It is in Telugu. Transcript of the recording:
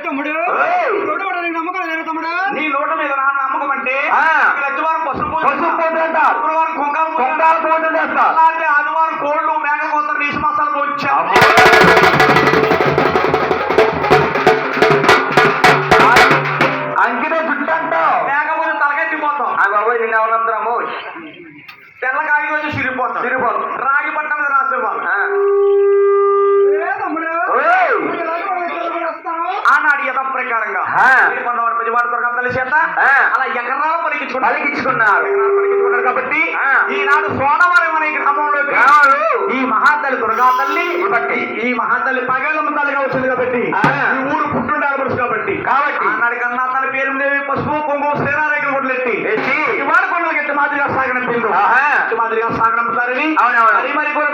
తమ్ముడు నమ్మకం లేదు తమ్ముడు. నీ నోట మీద నా నమ్మకం అంటే లక్షవారం పసుపు శుక్రవారం కుంకాలు పోటీ అలాంటి ఆదివారం కోళ్ళు మేకపోత నీసు మసాలు వచ్చా అంకితే చుట్టంటావు మేకపోతే తలకెత్తిపోతాం ఆ బాబోయ్ నిన్న ఎవరందరము తెల్ల కాగి వచ్చి సిరిపోతాం రాగి పట్ట మీద రాసేవాళ్ళు ఆనాడు యథ ప్రకారంగా ప్రతివాడు చేత అలా ఎకరాలు పలికించుకున్నారు కాబట్టి ఈనాడు సోనవరం అనే గ్రామంలో ఈ మహాతల్లి దుర్గా తల్లి బట్టి ఈ మహాతల్లి పగలమ్మ తల్లిగా వచ్చింది కాబట్టి ఈ ఊరు పుట్టుండాలి మనిషి కాబట్టి ఆనాడు కన్నా తన పేరు దేవి పసుపు కుంకుమ శ్రీనారాయణ కొట్లెత్తి ఇవాళ కొండలకి ఎట్టి మాదిరిగా సాగనంపిండు మాదిరిగా సాగనంపుతారని మరి కూడా